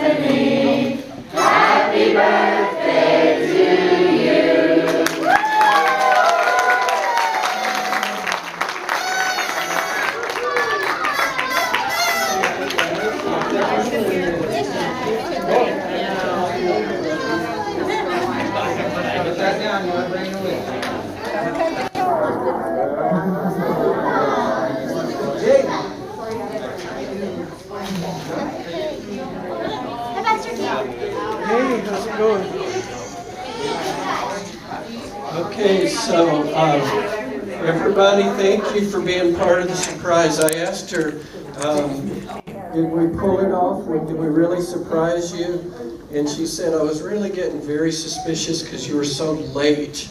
Stephanie. Happy birthday to you. Put that down, you want to bring it with. Hey, how's it going? Okay, so everybody, thank you for being part of the surprise. I asked her, did we pull it off? Did we really surprise you? And she said, I was really getting very suspicious because you were so late.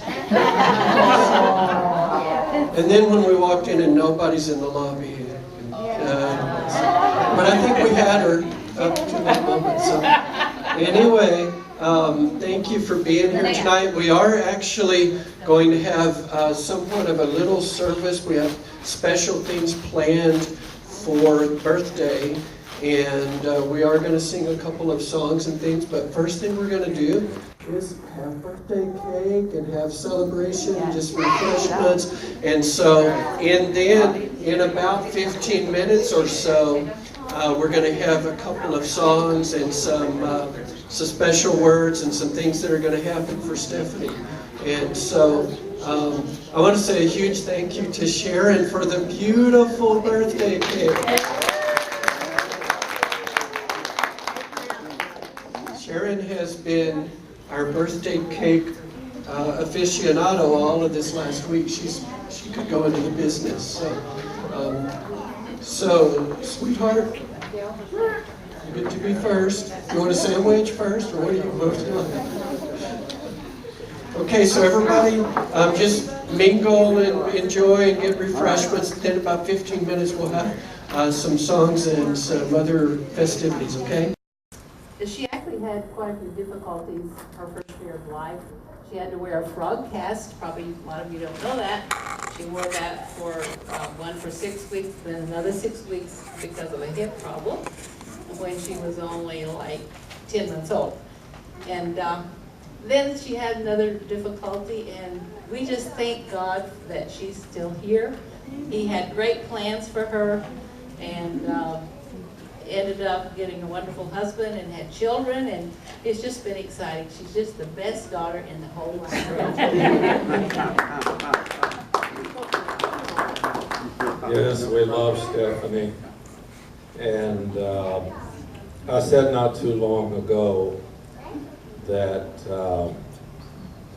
And then when we walked in and nobody's in the lobby, but I think we had her up to that moment. So anyway, thank you for being here tonight. We are actually going to have somewhat of a little service. We have special things planned for birthday, and we are going to sing a couple of songs and things, but first thing we're going to do is have birthday cake and have celebration, just refreshments. And so, and then in about 15 minutes or so, we're going to have a couple of songs and some special words and some things that are going to happen for Stephanie. And so I want to say a huge thank you to Sharon for the beautiful birthday cake. Sharon has been our birthday cake aficionado all of this last week. She could go into the business. So, sweetheart, you get to be first. You want a sandwich first, or what do you both want? Okay, so everybody, just mingle and enjoy and get refreshments. Then about 15 minutes we'll have some songs and some other festivities, okay? She actually had quite a few difficulties her first year of life. She had to wear a frog cast. Probably a lot of you don't know that. She wore that for one for 6 weeks, then another 6 weeks because of a hip problem when she was only like 10 months old. And then she had another difficulty, and we just thank God that she's still here. He had great plans for her, and ended up getting a wonderful husband and had children, and it's just been exciting. She's just the best daughter in the whole wide world. Yes, we love Stephanie. And I said not too long ago that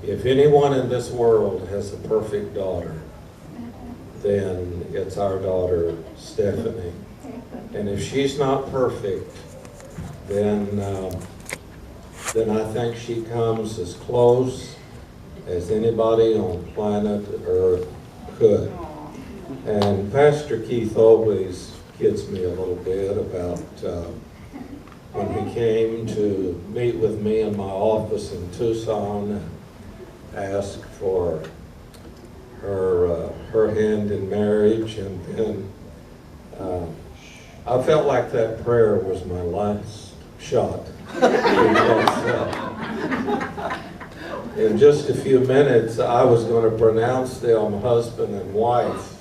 if anyone in this world has a perfect daughter, then it's our daughter, Stephanie. And if she's not perfect, then I think she comes as close as anybody on planet Earth could. And Pastor Keith always kids me a little bit about when he came to meet with me in my office in Tucson and asked for her hand in marriage, and then I felt like that prayer was my last shot. Because, in just a few minutes, I was going to pronounce them husband and wife.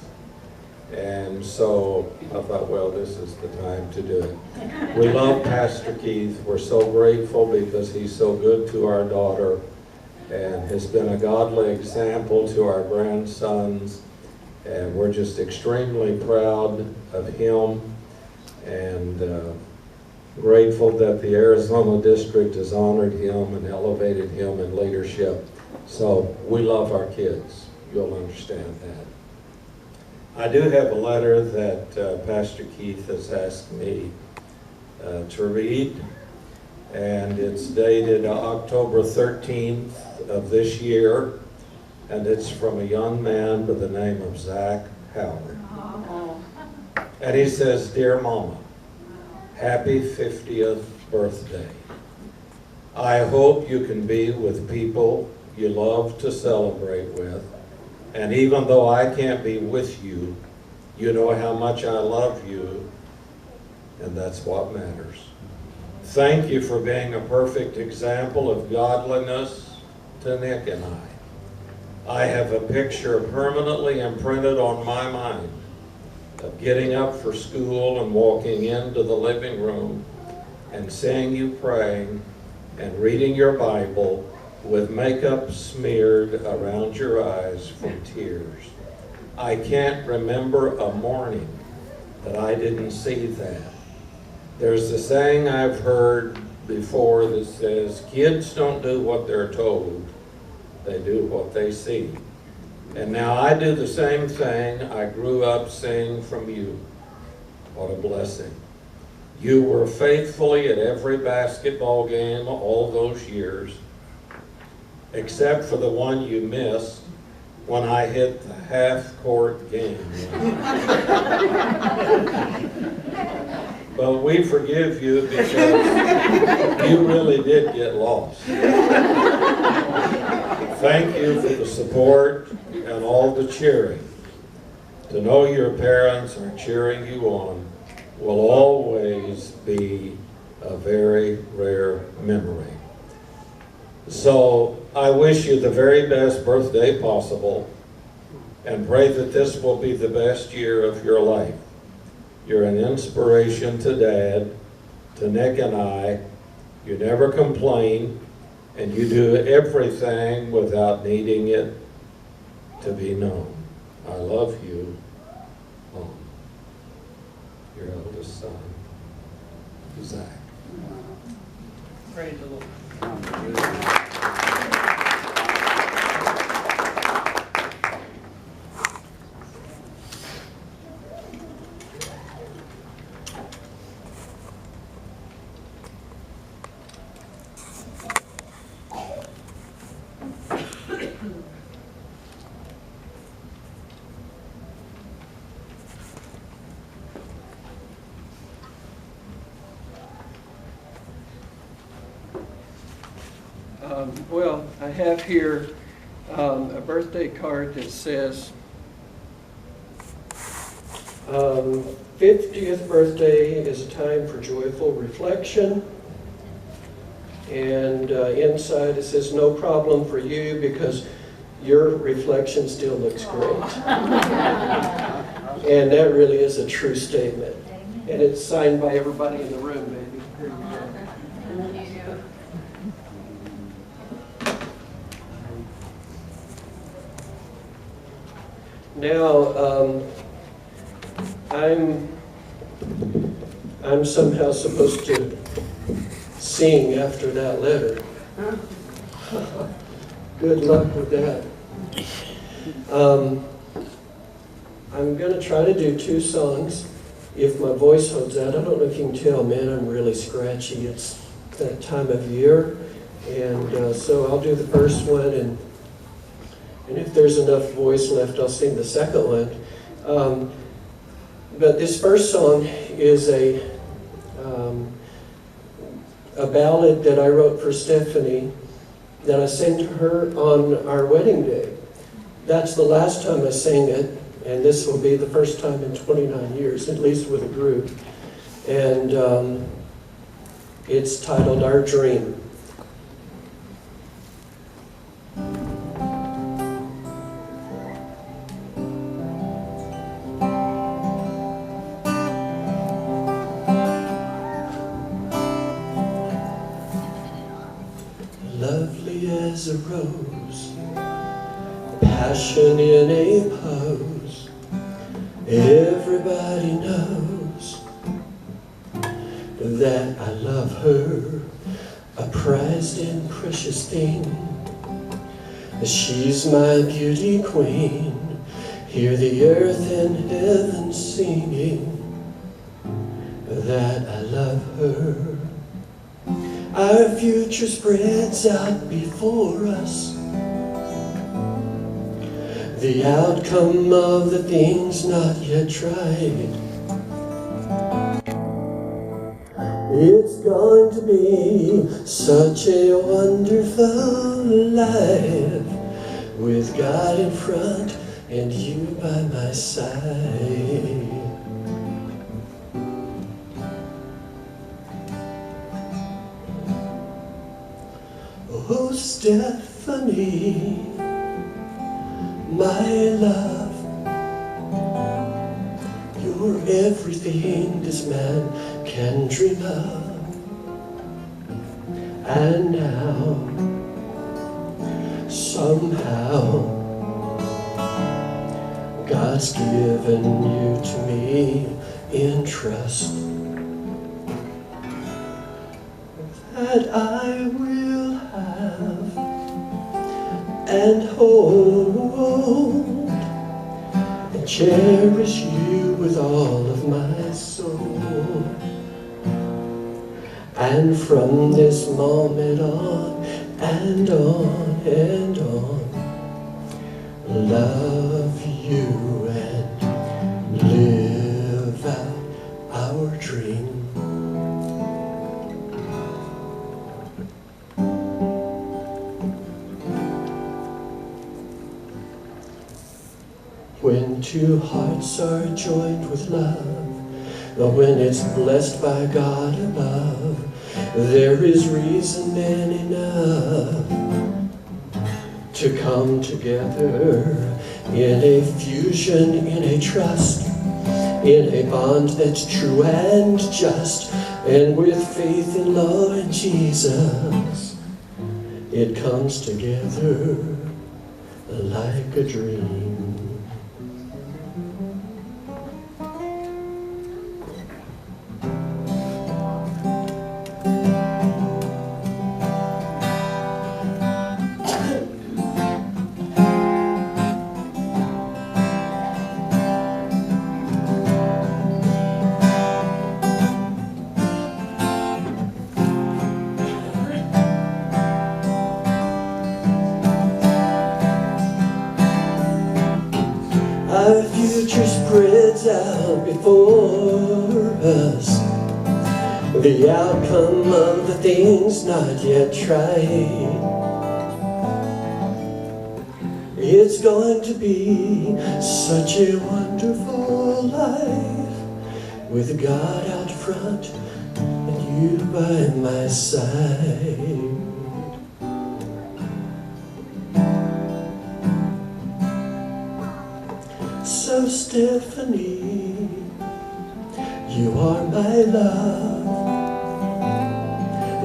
And so I thought, well, this is the time to do it. We love Pastor Keith. We're so grateful because he's so good to our daughter and has been a godly example to our grandsons. And we're just extremely proud of him, and grateful that the Arizona District has honored him and elevated him in leadership. So we love our kids. You'll understand that. I do have a letter that Pastor Keith has asked me to read, and it's dated October 13th of this year, and it's from a young man by the name of Zach Howard. And he says, "Dear Mama, happy 50th birthday. I hope you can be with people you love to celebrate with. And even though I can't be with you, you know how much I love you, and that's what matters. Thank you for being a perfect example of godliness to Nick and I. I have a picture permanently imprinted on my mind of getting up for school and walking into the living room and seeing you praying and reading your Bible with makeup smeared around your eyes from tears. I can't remember a morning that I didn't see that. There's a saying I've heard before that says, kids don't do what they're told, they do what they see. And now I do the same thing I grew up seeing from you. What a blessing. You were faithfully at every basketball game all those years, except for the one you missed when I hit the half-court game. But we forgive you because you really did get lost. Thank you for the support and all the cheering. To know your parents are cheering you on will always be a very rare memory. So I wish you the very best birthday possible and pray that this will be the best year of your life. You're an inspiration to Dad, to Nick and I. You never complain, and you do everything without needing it to be known. I love you, Mom. Your eldest son, Zach. Praise the Lord. Well, I have here a birthday card that says, 50th birthday is a time for joyful reflection. And inside it says, no problem for you because your reflection still looks great. And that really is a true statement. And it's signed by everybody in the room, baby. Here you go. Now, I'm somehow supposed to sing after that letter. Good luck with that. I'm going to try to do 2 songs if my voice holds out. I don't know if you can tell, man, I'm really scratchy. It's that time of year. And so I'll do the first one, and if there's enough voice left, I'll sing the second one. But this first song is a ballad that I wrote for Stephanie that I sang to her on our wedding day. That's the last time I sang it, and this will be the first time in 29 years, at least with a group. And it's titled Our Dream. Lovely as a rose, passion in a pose. Everybody knows that I love her, a prized and precious thing. She's my beauty queen. Hear the earth and heaven singing that I love her. Our future spreads out before us, the outcome of the things not yet tried. It's going to be such a wonderful life, with God in front and you by my side. Oh, Stephanie, my love, you're everything this man can dream of. And now, somehow, God's given you to me in trust, that I will have and hold and cherish you with all of my soul. And from this moment on and on and on, love you and live out our dream. When two hearts are joined with love, when it's blessed by God above, there is reason and enough to come together in a fusion, in a trust, in a bond that's true and just, and with faith in love and Jesus, it comes together like a dream. Our future spreads out before us, the outcome of the things not yet tried. It's going to be such a wonderful life, with God out front and you by my side. So Stephanie, you are my love.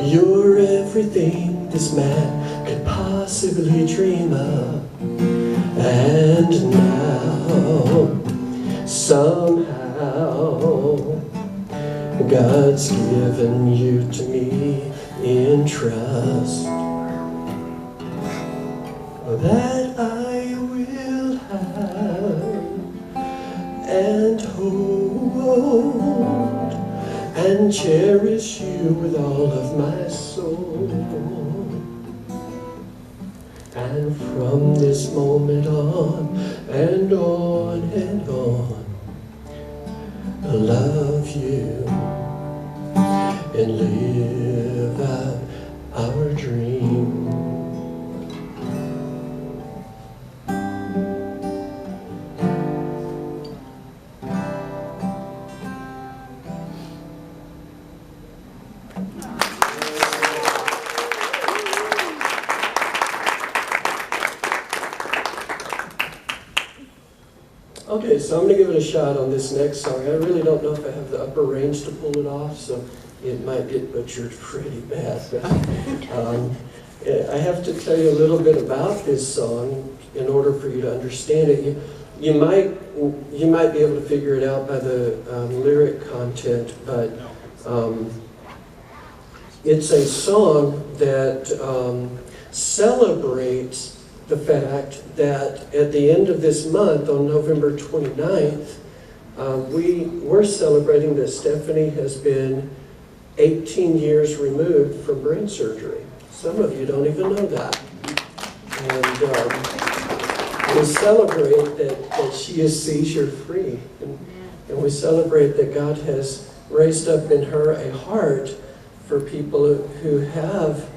You're everything this man could possibly dream of. And now, somehow, God's given you to me in trust, that I will have and hold and cherish you with all of my soul. And from this moment on and on and on, I love you and live out our dream. Okay, so I'm going to give it a shot on this next song. I really don't know if I have the upper range to pull it off, so it might get butchered pretty bad. I have to tell you a little bit about this song in order for you to understand it. You might be able to figure it out by the lyric content, but it's a song that celebrates the fact that at the end of this month, on November 29th, we're celebrating that Stephanie has been 18 years removed from brain surgery. Some of you don't even know that. And we celebrate that she is seizure-free. And we celebrate that God has raised up in her a heart for people who have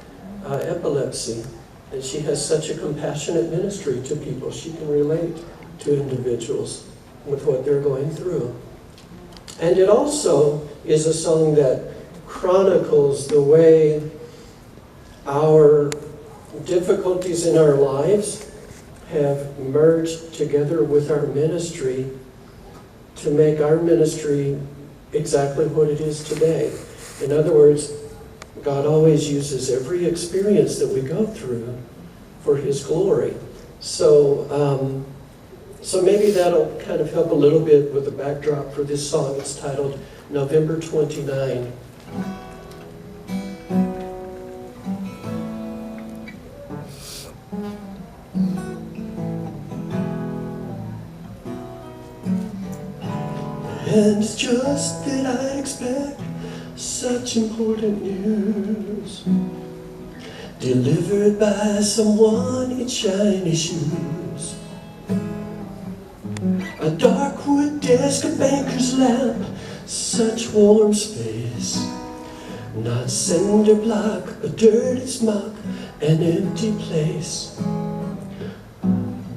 epilepsy. And she has such a compassionate ministry to people. She can relate to individuals with what they're going through. And it also is a song that chronicles the way our difficulties in our lives have merged together with our ministry to make our ministry exactly what it is today. In other words, God always uses every experience that we go through for His glory. So, so maybe that'll kind of help a little bit with the backdrop for this song. It's titled November 29. And it's just that I expect such important news delivered by someone in shiny shoes. A dark wood desk, a banker's lamp, such warm space. Not cinder block, a dirty smock, an empty place.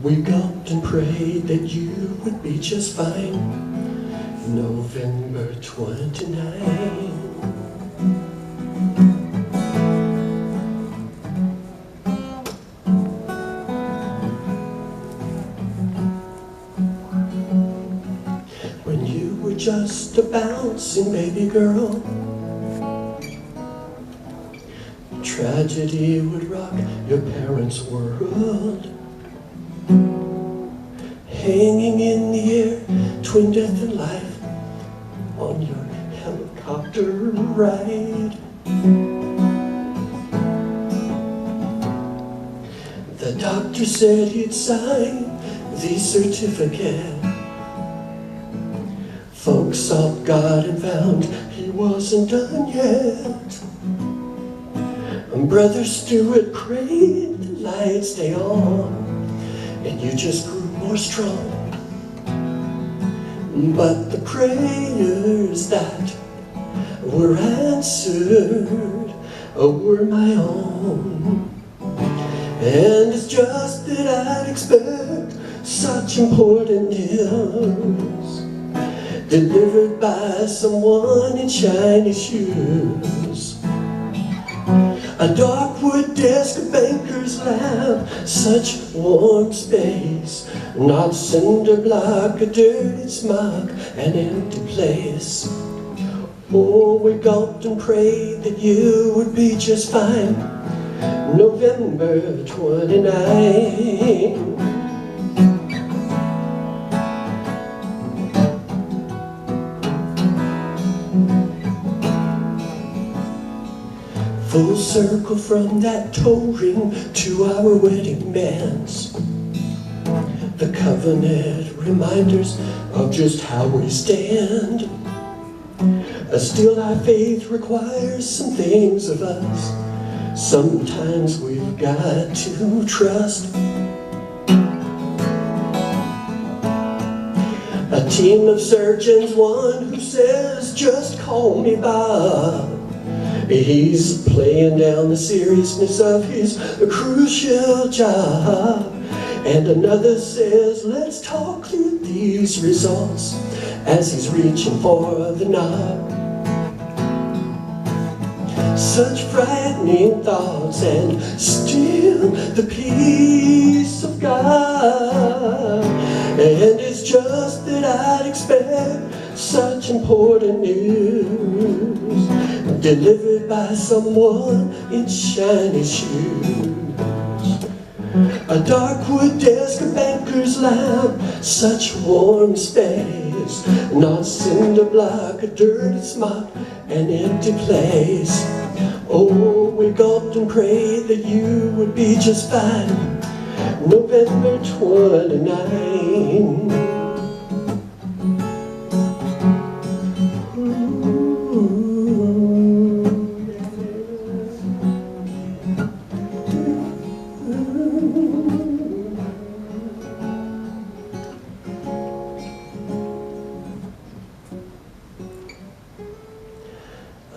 We gulped and prayed that you would be just fine. November 29. When you were just a bouncing baby girl, tragedy would rock your parents' world. Hanging in the air between death and life on your helicopter ride. The doctor said he'd sign the certificate. Folks sought God and found He wasn't done yet. And Brother Stewart prayed the lights stay on, and you just grew more strong. But the prayers that were answered were my own. And it's just that I'd expect such important news delivered by someone in shiny shoes. A dark wood desk, a banker's lamp, such warm space. Not cinder block, a dirty smock, an empty place. Oh, we gulped and prayed that you would be just fine. November 29. Full circle from that toe ring to our wedding bands. The covenant reminders of just how we stand. Still our faith requires some things of us. Sometimes we've got to trust. A team of surgeons, one who says, just call me Bob. He's playing down the seriousness of his crucial job. And another says, let's talk through these results, as he's reaching for the knob. Such frightening thoughts, and still the peace of God. And it's just that I'd expect such important news delivered by someone in shiny shoes. A dark wood desk, a banker's lamp, such warm space. Not cinder block, a dirty smock, an empty place. Oh, we gulped and prayed that you would be just fine. November 29.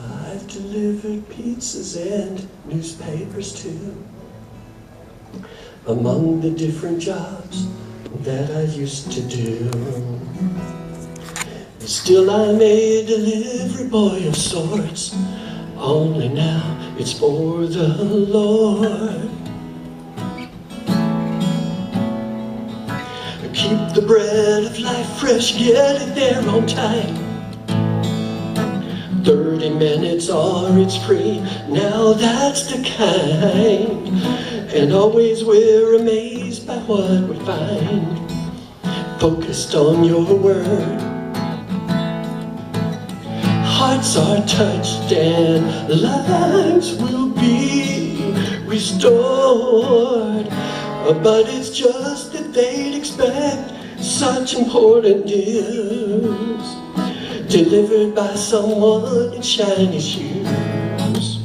I've delivered pizzas and newspapers too, among the different jobs that I used to do. Still I'm a delivery boy of sorts, only now it's for the Lord. The bread of life fresh, get it there on time. 30 minutes or it's free, now that's the kind. And always we're amazed by what we find. Focused on your word, hearts are touched and lives will be restored. But it's just that they'd expect such important news delivered by someone in shiny shoes.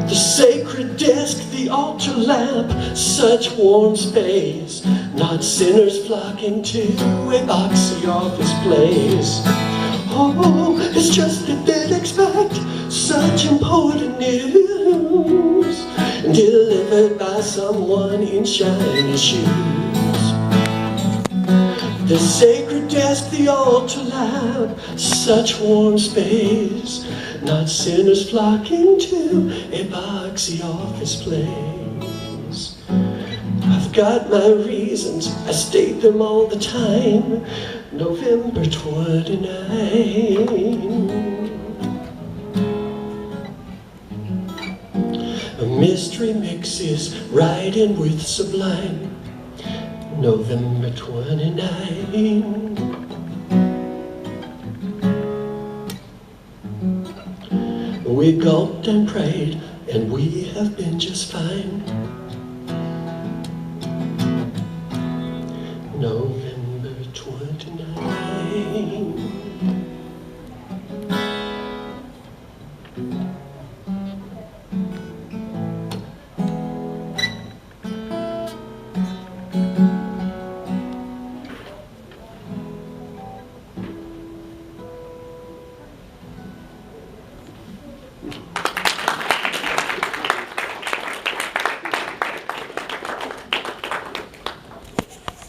The sacred desk, the altar lamp, such warm space, not sinners flocking to a boxy office place. Oh, it's just that they'd expect such important news delivered by someone in shiny shoes. The sacred desk, the altar lamp, such warm space, not sinners flocking to a boxy office place. I've got my reasons, I state them all the time. November 29. A mystery mixes right in with sublime. November 29. We gulped and prayed, and we have been just fine. November 29.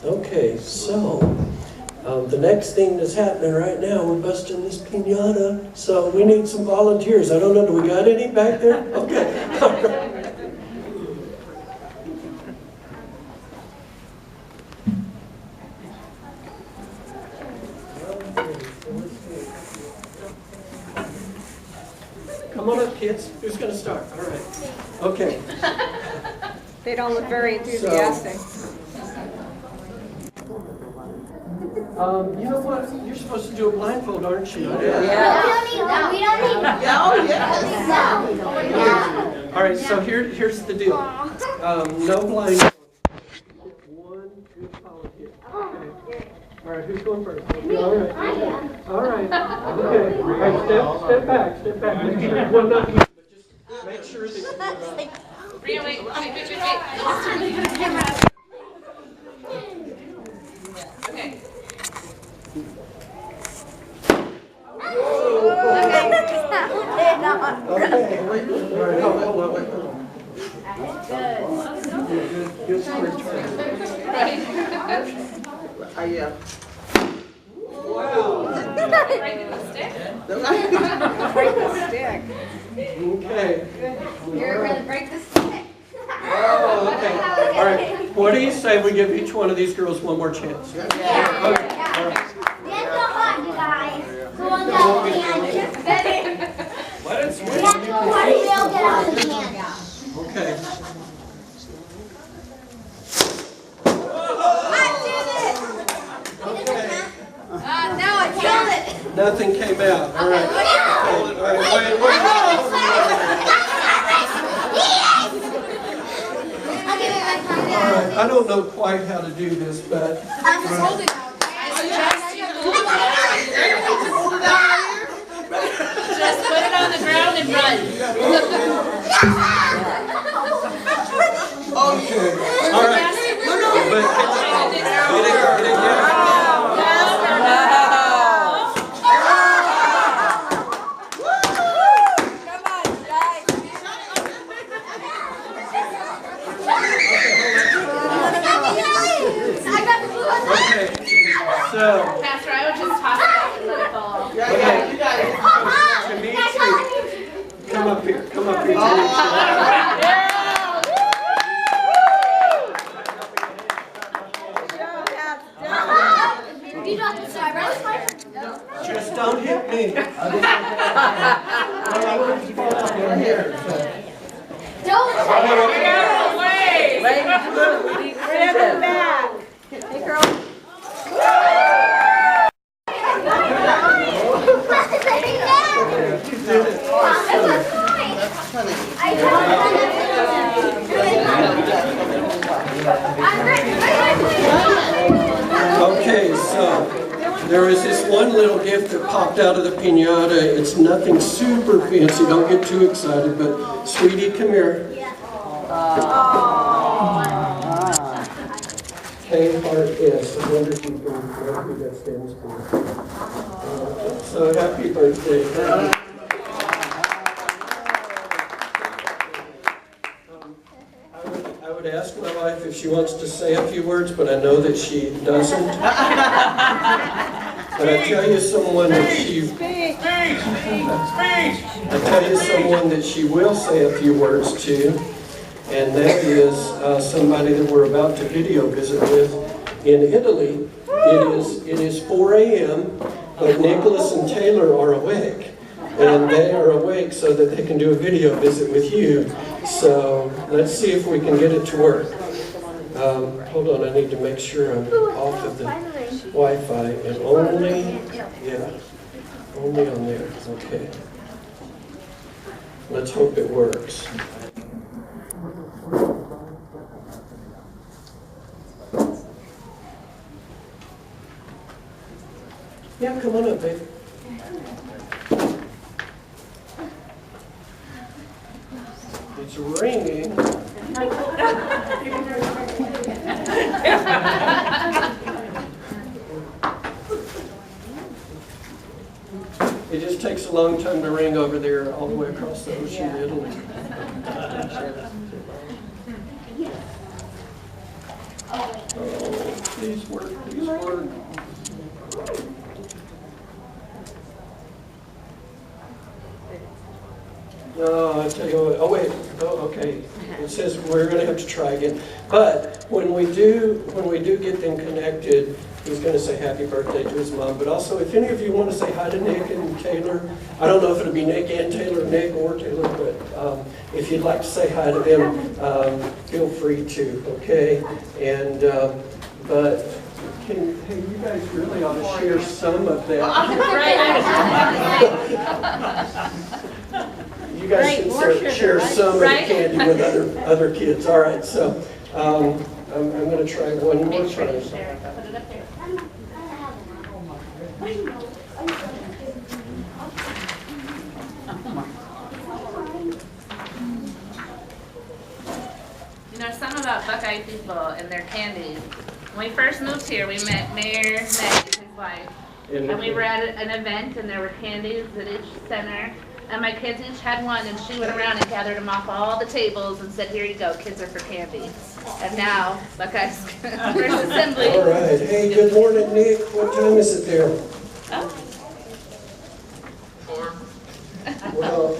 Okay, so the next thing that's happening right now, we're busting this piñata, so we need some volunteers. I don't know, do we got any back there? Okay, all right. Come on up, kids. Who's going to start? All right. Okay. They don't look very enthusiastic. You know what? You're supposed to do a blindfold, aren't you? Yeah. We don't need Oh, yes. All right, so here's the deal. No blindfold. One, two, follow here. Okay. All right, who's going first? Okay, all right. All right. Okay. All right, step back. Make sure one not you, but just make sure that you're. Wait. Okay. Okay. All right, hold on. Good square turn. Yeah. Wow. Breaking the stick? break the stick. Okay. You're going to break the stick. Oh, okay. All right. What do you say we give each one of these girls one more chance? Yeah. Okay. All right. Get the hot, you guys. Go on Go down. Let it swing. Get the hot, they'll get out of the can. Okay. I did it. Okay. No, I killed it. Nothing came out. All right. Okay. All right. Wait. I'll give it back to you. All right. I don't know quite how to do this, but I'm just holding it. Just put it on the ground and run. okay. All right. But get it. Okay. So. Pastor, I would just toss it out and let it fall off. Okay. You got it. Dimitri, come up here. Dimitri. Okay, so there was this one little gift that popped out of the piñata. It's nothing super fancy. Don't get too excited, but sweetie, come here. K-Heart-S. I wonder if you can know who that stands for. So happy birthday. I would ask my wife if she wants to say a few words, but I know that she doesn't. But I tell you someone that she will say a few words to, and that is somebody that we're about to video visit with in Italy. It is 4 a.m., but Nicholas and Taylor are awake. And they are awake so that they can do a video visit with you. So let's see if we can get it to work. Hold on, I need to make sure I'm off of the Wi-Fi and only on there. Okay. Let's hope it works. Yeah, come on up, babe. It's ringing. It just takes a long time to ring over there all the way across the ocean in Italy. Oh, please work, please work. No, I tell you what, oh wait, oh okay. It says we're gonna have to try again. But when we do get them connected, he's gonna say happy birthday to his mom. But also, if any of you want to say hi to Nick and Taylor, I don't know if it'll be Nick and Taylor, Nick or Taylor, but if you'd like to say hi to them, feel free to, okay? And, but, hey, you guys really ought to share some of that. You guys can share some of the candy with other kids. All right, so I'm going to try one more time. You know, something about Buckeye people and their candies. When we first moved here, we met Mayor Ned and his wife. And we were at an event, and there were candies at each center. And my kids each had one, and she went around and gathered them off all the tables and said, here you go, kids are for candy. And now, Buckeye's First Assembly. All right. Hey, good morning, Nick. What time is it there? Oh. 4. Well,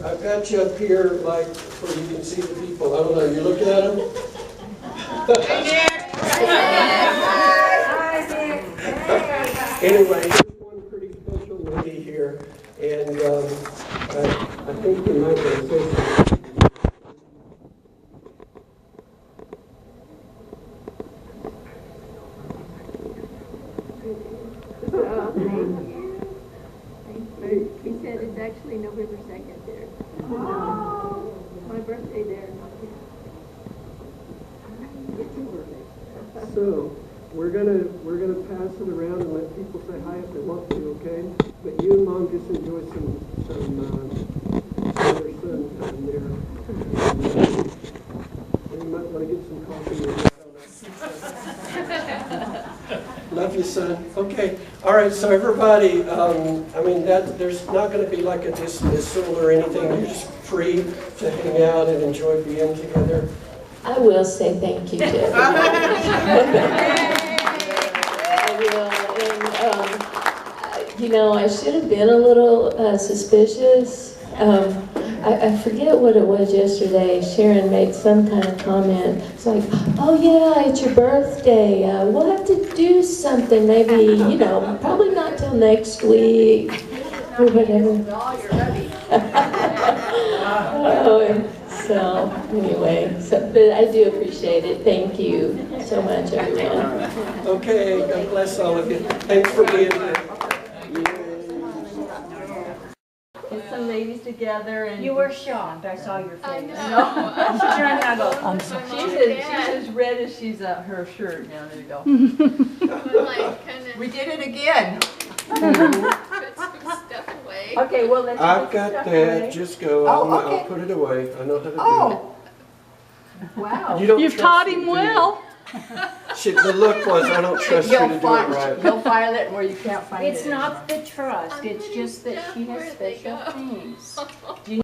I've got you up here, like, where you can see the people. I don't know, you looking at them? Anyway, there's one pretty special lady here, and I think we might be official. He said it's actually November 2nd there. Oh. My birthday there. So, we're gonna pass it around and let people say hi if they want to, okay? But you and Mom just enjoy some other sun time there. And you might want to get some coffee with that. Love you, son. Okay. All right. So everybody, I mean, there's not going to be like a dismissal or anything. You're just free to hang out and enjoy being together. I will say thank you to everybody. I will. And, you know, I should have been a little suspicious. I forget what it was yesterday. Sharon made some kind of comment. It's like, oh yeah, it's your birthday. We'll have to do something. Maybe, you know, probably not till next week or whatever. So anyway, but I do appreciate it. Thank you so much, everyone. Okay. God bless all of you. Thanks for being here. Some ladies together and. You were shocked, I saw your I face. know. She turned around and goes, I'm she's as red as she's her shirt. Now, there you go. I'm like, kind of We did it again. put some stuff away. Okay, well, let's. I've got that, just go, Oh, I'll okay. put it away, I know how to do Oh. Wow. it. You don't You've trust taught me, him do you? well. The look was, I don't trust you to do it right. You'll file it where you can't find it. It's not the trust, I'm it's putting just that she stuff has where they special go. things.